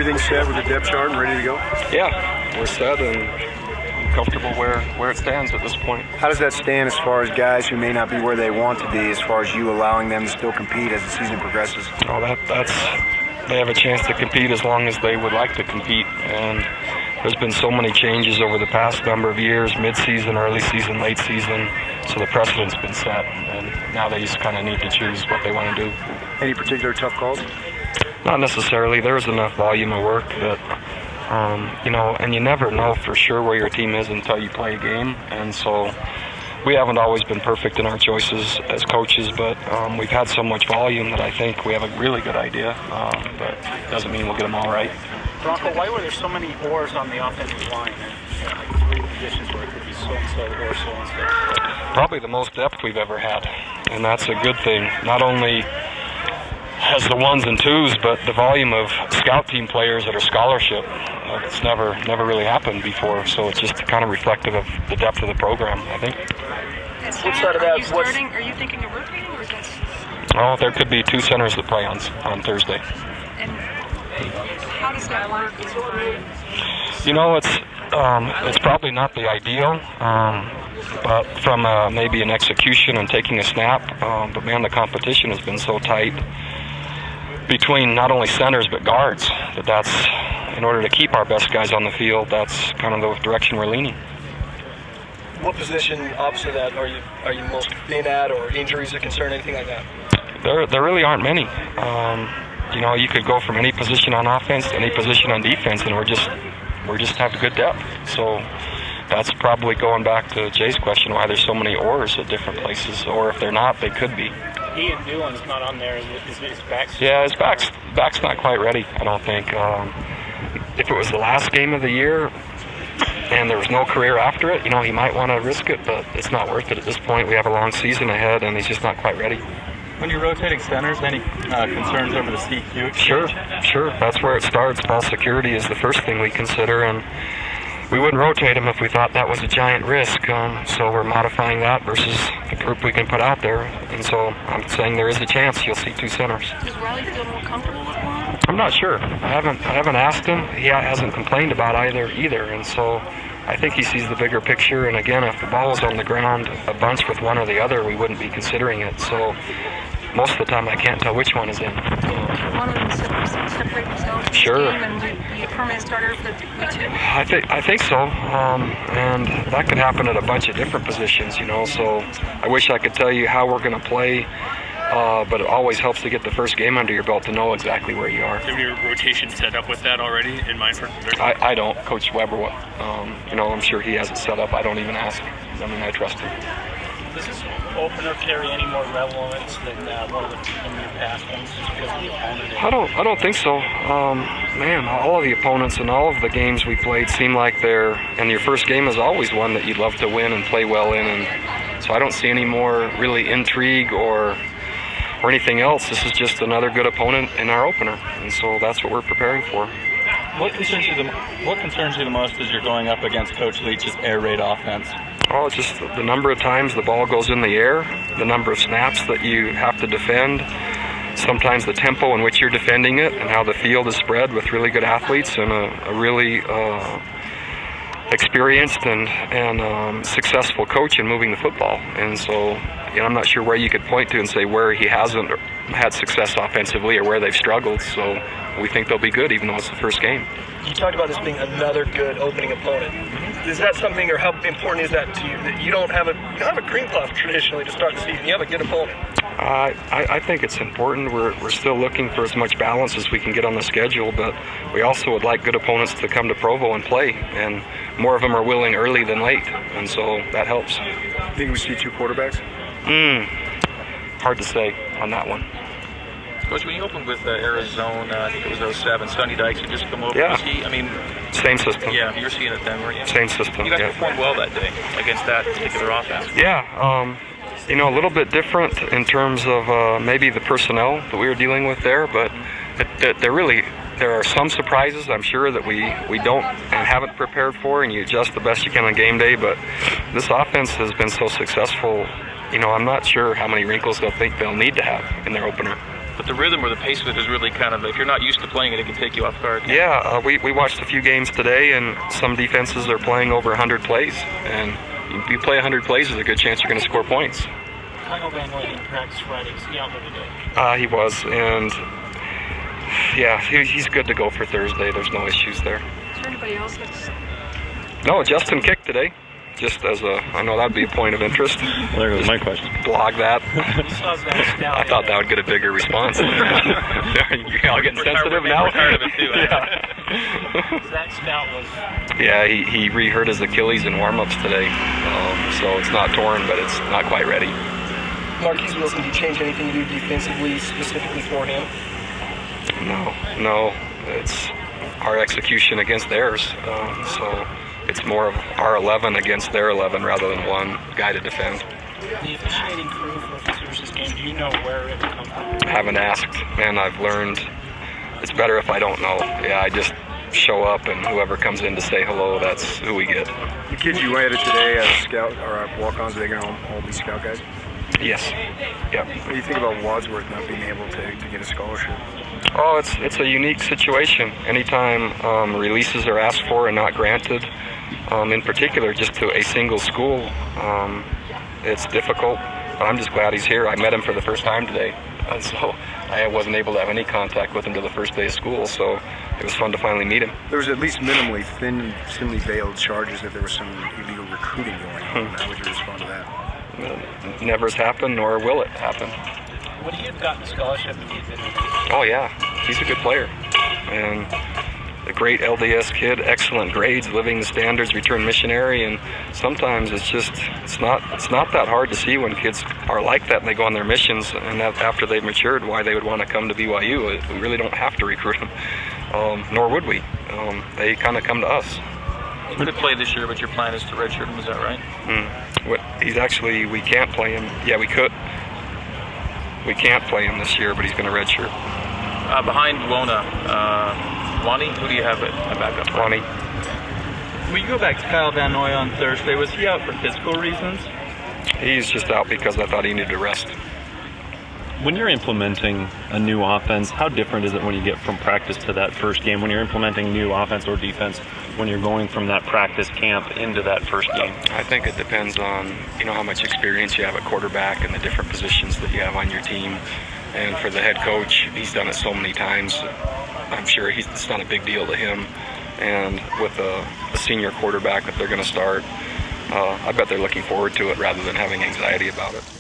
everything set with the depth chart and ready to go? Yeah, we're set and comfortable where it stands at this point. How does that stand as far as guys who may not be where they want to be, as far as you allowing them to still compete as the season progresses? Oh, they have a chance to compete as long as they would like to compete, and there's been so many changes over the past number of years, mid-season, early season, late season, so the precedent's been set, and now they just kind of need to choose what they want to do. Any particular tough calls? Not necessarily. There's enough volume of work that, and you never know for sure where your team is until you play a game, and so we haven't always been perfect in our choices as coaches, but we've had so much volume that I think we have a really good idea, but it doesn't mean we'll get them all right. Bronco, why were there so many oars on the offensive line? Like 3 positions where it could be so-and-so or so-and-so. Probably the most depth we've ever had, and that's a good thing. Not only has the ones and twos, but the volume of scout team players that are scholarship. It's never really happened before, so it's just kind of reflective of the depth of the program, I think. What side of that? Are you thinking of rotating, or is that? Oh, there could be 2 centers that play on Thursday. And how does that work? It's probably not the ideal, but from maybe an execution and taking a snap. But man, the competition has been so tight between not only centers but guards that's in order to keep our best guys on the field. That's kind of the direction we're leaning. What position opposite of that are you most thin at, or injuries that concern, anything like that? There really aren't many. You could go from any position on offense to any position on defense, and we're just have good depth. So that's probably going back to Jay's question, why there's so many oars at different places, or if they're not, they could be. Ian Doolan's not on there. Is his back? Yeah, his back's not quite ready, I don't think. If it was the last game of the year and there was no career after it, he might want to risk it, but it's not worth it at this point. We have a long season ahead, and he's just not quite ready. When you're rotating centers, any concerns over the CQ exchange? Sure. That's where it starts. Ball security is the first thing we consider, and we wouldn't rotate him if we thought that was a giant risk. So we're modifying that versus the group we can put out there. And so I'm saying there is a chance you'll see 2 centers. Does Riley feel more comfortable with one? I'm not sure. I haven't asked him. He hasn't complained about either. And so I think he sees the bigger picture. And again, if the ball was on the ground a bunch with one or the other, we wouldn't be considering it. So most of the time, I can't tell which one is in. One of them separate themselves. Sure. And be a permanent starter for the 2. I think so, and that could happen at a bunch of different positions, So I wish I could tell you how we're going to play, but it always helps to get the first game under your belt to know exactly where you are. Do you have your rotation set up with that already in mind for Thursday? I don't. Coach Weber, I'm sure he has it set up. I don't even ask. I trust him. Does this opener carry any more relevance than one of the past ones, just because of the opponent? I don't think so. All of the opponents and all of the games we played seem like and your first game is always one that you'd love to win and play well in, and so I don't see any more really intrigue or anything else. This is just another good opponent in our opener, and so that's what we're preparing for. What concerns you the most as you're going up against Coach Leach's air raid offense? Oh, it's just the number of times the ball goes in the air, the number of snaps that you have to defend, sometimes the tempo in which you're defending it, and how the field is spread with really good athletes and a really experienced and successful coach in moving the football. And so, I'm not sure where you could point to and say where he hasn't had success offensively or where they've struggled. So we think they'll be good, even though it's the first game. You talked about this being another good opening opponent. Is that something, or how important is that to you, that you don't have a cream puff traditionally to start the season? You have a good opponent. I think it's important. We're still looking for as much balance as we can get on the schedule, but we also would like good opponents to come to Provo and play, and more of them are willing early than late, and so that helps. Think we see 2 quarterbacks? Hard to say on that one. Coach, when you opened with Arizona, I think it was 07, Sonny Dykes had just come over. Yeah. Same system. Yeah, you're seeing it then, weren't you? Same system. You guys performed well that day against that particular offense. Yeah, a little bit different in terms of maybe the personnel that we were dealing with there, but there are some surprises, I'm sure, that we don't and haven't prepared for, and you adjust the best you can on game day. But this offense has been so successful, I'm not sure how many wrinkles they'll think they'll need to have in their opener. The But the rhythm or the pace of it is really kind of, if you're not used to playing it, it can take you off guard. Yeah, we watched a few games today, and some defenses are playing over 100 plays. And you play 100 plays, there's a good chance you're going to score points. Kyle Van Noy didn't practice Friday. Was he out there today? He was, and yeah, he's good to go for Thursday. There's no issues there. Is there anybody else that's... No, Justin kicked today. Just as I know that'd be a point of interest. Well, there goes my question. Blog that. I I thought that would get a bigger response. You're all getting sensitive now? We're tired of it too. Zach Stout was... Yeah, he re-hurt his Achilles in warm-ups today. So it's not torn, but it's not quite ready. Marquise Wilson, do you change anything you do defensively specifically for him? No. It's our execution against theirs. So it's more of our 11 against their 11 rather than one guy to defend. The officiating crew for this game, do you know where it comes from? I haven't asked, and I've learned it's better if I don't know. Yeah, I just show up, and whoever comes in to say hello, that's who we get. The kids you added today as scout or walk-ons, are they going to all be scout guys? Yes. Yep. What do you think about Wadsworth not being able to get a scholarship? Oh, it's a unique situation. Anytime releases are asked for and not granted, in particular just to a single school, it's difficult. But I'm just glad he's here. I met him for the first time today, so I wasn't able to have any contact with him till the first day of school, so it was fun to finally meet him. There was at least minimally thinly veiled charges that there was some illegal recruiting going on. How would you respond to that? Never has happened, nor will it happen. Would he have gotten a scholarship if he had been released? Oh yeah, he's a good player, and a great LDS kid, excellent grades, living the standards, returned missionary, and sometimes it's not that hard to see when kids are like that and they go on their missions, and that after they've matured, why they would want to come to BYU. We really don't have to recruit them, nor would we. They kind of come to us. He could play this year, but your plan is to redshirt him, is that right? We can't play him. Yeah, we could. We can't play him this year, but he's going to redshirt. Behind Wona, Lonnie, who do you have at backup? Lonnie. When you go back to Kyle Van Noy on Thursday, was he out for physical reasons? He's just out because I thought he needed to rest. When you're implementing a new offense, how different is it when you get from practice to that first game? When you're implementing new offense or defense, when you're going from that practice camp into that first game? I think it depends on how much experience you have at quarterback and the different positions that you have on your team. And for the head coach, he's done it so many times. I'm sure it's not a big deal to him. And with a senior quarterback that they're going to start, I bet they're looking forward to it rather than having anxiety about it.